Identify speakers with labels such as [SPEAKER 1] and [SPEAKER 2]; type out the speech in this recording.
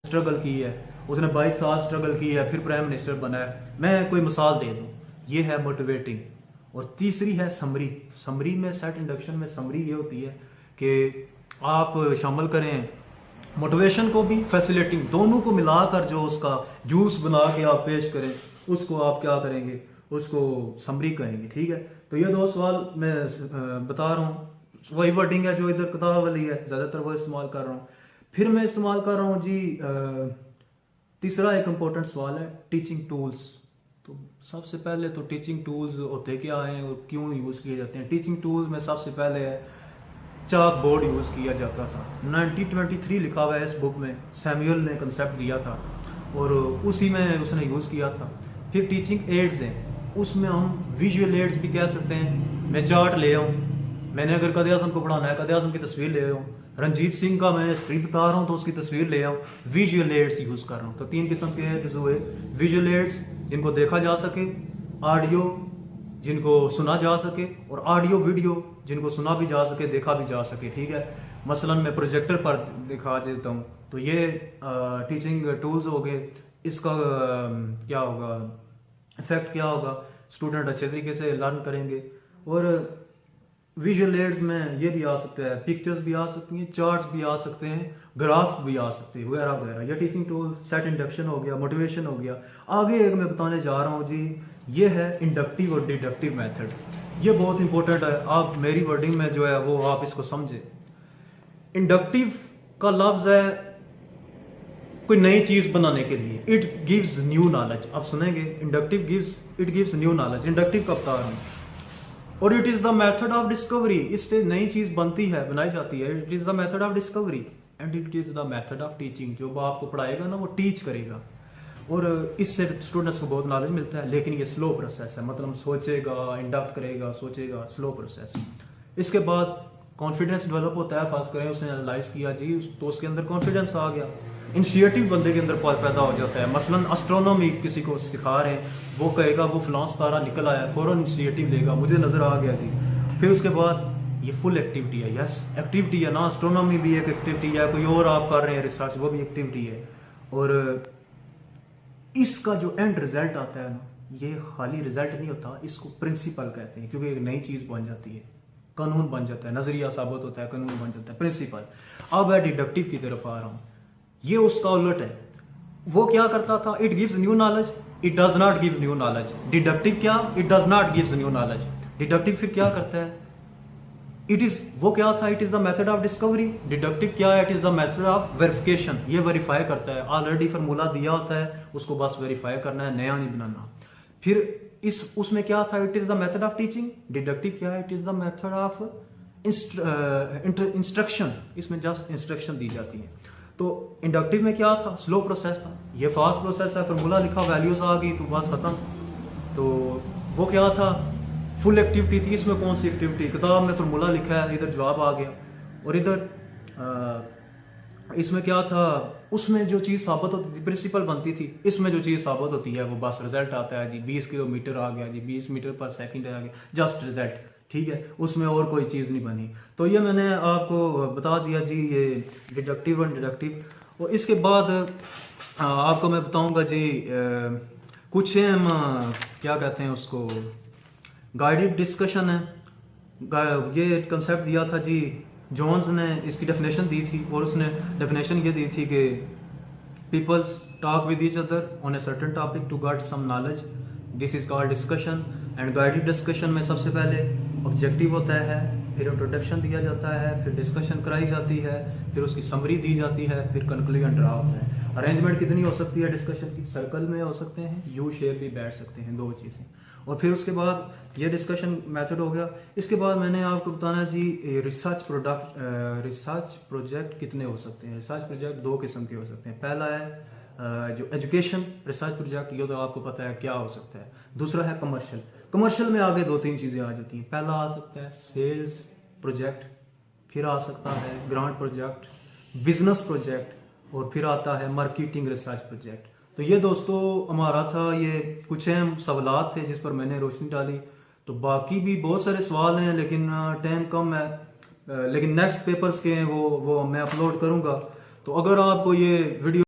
[SPEAKER 1] Struggle की है, उसने 22 साल स्ट्रगल की है, फिर प्राइम मिनिस्टर बना है। मैं कोई मिसाल दे दूँ, ये है मोटिवेटिंग। और तीसरी है समरी। समरी में सेट इंडक्शन में समरी ये होती है कि आप शामिल करें मोटिवेशन को भी, फैसिलिटिंग, दोनों को मिलाकर जो उसका जूस बना के आप पेश करें, उसको आप क्या करेंगे, उसको समरी करेंगे। ठीक है, तो ये दो सवाल मैं बता रहा हूँ। वही वर्डिंग है जो इधर किताब वाली है, ज़्यादातर वो इस्तेमाल कर रहा हूँ। फिर मैं इस्तेमाल कर रहा हूँ जी तीसरा एक इम्पोर्टेंट सवाल है टीचिंग टूल्स। तो सबसे पहले तो टीचिंग टूल्स होते क्या हैं और क्यों यूज़ किए जाते हैं। टीचिंग टूल्स में सबसे पहले है चाक बोर्ड यूज़ किया जाता था। 1923 लिखा हुआ है इस बुक में, सैमुअल ने कंसेप्ट दिया था और उसी में उसने यूज़ किया था। फिर टीचिंग एड्स हैं, उसमें हम विजुअल एड्स भी कह सकते हैं। मैं चार्ट ले आऊँ, मैंने अगर कदे आज़म को पढ़ाना है, कदे आज़म की तस्वीर ले आऊँ, रंजीत सिंह का मैं हिस्ट्री बता रहा हूँ तो उसकी तस्वीर ले आऊँ, विजुअल एड्स यूज़ कर रहा हूँ। तो तीन किस्म के एड्स हुए, विजुअल एड्स जिनको देखा जा सके, ऑडियो जिनको सुना जा सके, और ऑडियो वीडियो जिनको सुना भी जा सके, देखा भी जा सके। ठीक है, मसलन मैं प्रोजेक्टर पर दिखा देता हूँ, तो ये टीचिंग टूल्स हो गए। इसका क्या होगा, इफेक्ट क्या होगा, स्टूडेंट अच्छे तरीके से लर्न करेंगे। और विजुअल एड्स में ये भी आ सकता है, पिक्चर्स भी आ सकती हैं, चार्ट्स भी आ सकते हैं, ग्राफ भी आ सकते हैं, वगैरह वगैरह। ये टीचिंग टूल, सेट इंडक्शन हो गया, मोटिवेशन हो गया। आगे एक मैं बताने जा रहा हूँ जी, ये है इंडक्टिव और डिडक्टिव मेथड। ये बहुत इंपॉर्टेंट है, आप मेरी वर्डिंग में जो है वो आप इसको समझे। इंडक्टिव का लफ्ज है कोई नई चीज बनाने के लिए, इट गिव्स न्यू नॉलेज। आप सुनेंगे inductive gives, it gives new knowledge. Inductive का बता रहा हूँ। और it is the method of discovery, इससे नई चीज बनती है, बनाई जाती है। It is the method of discovery and it is the method of teaching. जो आपको पढ़ाएगा ना वो टीच करेगा, और इससे स्टूडेंट्स को बहुत नॉलेज मिलता है। लेकिन ये स्लो प्रोसेस है, मतलब सोचेगा, इंडक्ट करेगा, सोचेगा, स्लो प्रोसेस। इसके बाद कॉन्फिडेंस डेवलप होता है। फर्स्ट करें, उसने एनालाइज किया जी, तो उसके अंदर कॉन्फिडेंस आ गया, इनिशिएटिव बंदे के अंदर पैदा हो जाता है। मसलन एस्ट्रोनॉमी किसी को सिखा रहे हैं, वो कहेगा वो फलां तारा निकल आया, फौरन इनिशिएटिव लेगा, मुझे नज़र आ गया जी। फिर उसके बाद ये फुल एक्टिविटी है। यस, एक्टिविटी है ना, एस्ट्रोनॉमी भी एक एक्टिविटी है, कोई और आप कर रहे हैं रिसर्च, वो भी एक्टिविटी है। और इसका जो एंड रिजल्ट आता है ना, ये खाली रिजल्ट नहीं होता, इसको प्रिंसिपल कहते हैं, क्योंकि एक नई चीज बन जाती है, कानून बन जाता है, नजरिया साबित होता है, कानून बन जाता है, प्रिंसिपल। अब मैं डिडक्टिव की तरफ आ रहा हूं, ये उसका उलट है। वो क्या करता था, it gives new knowledge, it does not give new knowledge. Deductive क्या, it does not gives new knowledge. Deductive फिर क्या करता है, इट इज, वो क्या था, it is the method of discovery. Deductive क्या है, it is the method of verification. ये वेरीफाई करता है, ऑलरेडी फार्मूला दिया होता है, उसको बस वेरीफाई करना है, नया नहीं बनाना। फिर इस उसमें क्या था, it is the method of teaching. Deductive क्या है, it is the method of instruction, इसमें जस्ट इंस्ट्रक्शन दी जाती है। तो इंडक्टिव में क्या था, स्लो प्रोसेस था, ये फास्ट प्रोसेस है, फार्मूला लिखा, वैल्यूज आ गई तो बस खत्म। तो वो क्या था, फुल एक्टिविटी थी। इसमें कौन सी एक्टिविटी, किताब में फार्मूला लिखा है, इधर जवाब आ गया। और इधर इसमें क्या था, उसमें जो चीज़ साबित होती थी, प्रिंसिपल बनती थी। इसमें जो चीज़ साबित होती है वो बस रिजल्ट आता है जी, 20 किलोमीटर आ गया जी, 20 मीटर पर सेकंड आ गया, जस्ट रिजल्ट। ठीक है, उसमें और कोई चीज़ नहीं बनी। तो ये मैंने आपको बता दिया जी, ये डिडक्टिव एंड डिडक्टिव। और इसके बाद आपको मैं बताऊंगा जी कुछ हम क्या कहते हैं उसको, गाइडेड डिस्कशन है। ये कंसेप्ट दिया था जी जॉन्स ने, इसकी डेफिनेशन दी थी, और उसने डेफिनेशन ये दी थी कि peoples talk with each other on a certain topic to get some knowledge, this is called discussion. And guided discussion में सबसे पहले ऑब्जेक्टिव होता है, फिर इंट्रोडक्शन दिया जाता है, फिर डिस्कशन कराई जाती है, फिर उसकी समरी दी जाती है, फिर कंक्लूजन ड्रा होता है। अरेंजमेंट कितनी हो सकती है डिस्कशन की, सर्कल में हो सकते हैं, यू शेप भी बैठ सकते हैं, दो चीज़ें। और फिर उसके बाद ये डिस्कशन मेथड हो गया। इसके बाद मैंने आपको बताना जी रिसर्च प्रोजेक्ट कितने हो सकते हैं। रिसर्च प्रोजेक्ट दो किस्म के हो सकते हैं। पहला है जो एजुकेशन रिसर्च प्रोजेक्ट, ये तो आपको पता है क्या हो सकता है। दूसरा है कमर्शियल। कमर्शियल में आगे दो तीन चीज़ें आ जाती हैं। पहला आ सकता है सेल्स प्रोजेक्ट, फिर आ सकता है ग्रांट प्रोजेक्ट, बिजनेस प्रोजेक्ट, और फिर आता है मार्केटिंग रिसर्च प्रोजेक्ट। तो ये दोस्तों हमारा था, ये कुछ अहम सवालात थे जिस पर मैंने रोशनी डाली। तो बाकी भी बहुत सारे सवाल हैं, लेकिन टाइम कम है। लेकिन नेक्स्ट पेपर्स के हैं, वो मैं अपलोड करूंगा। तो अगर आपको ये वीडियो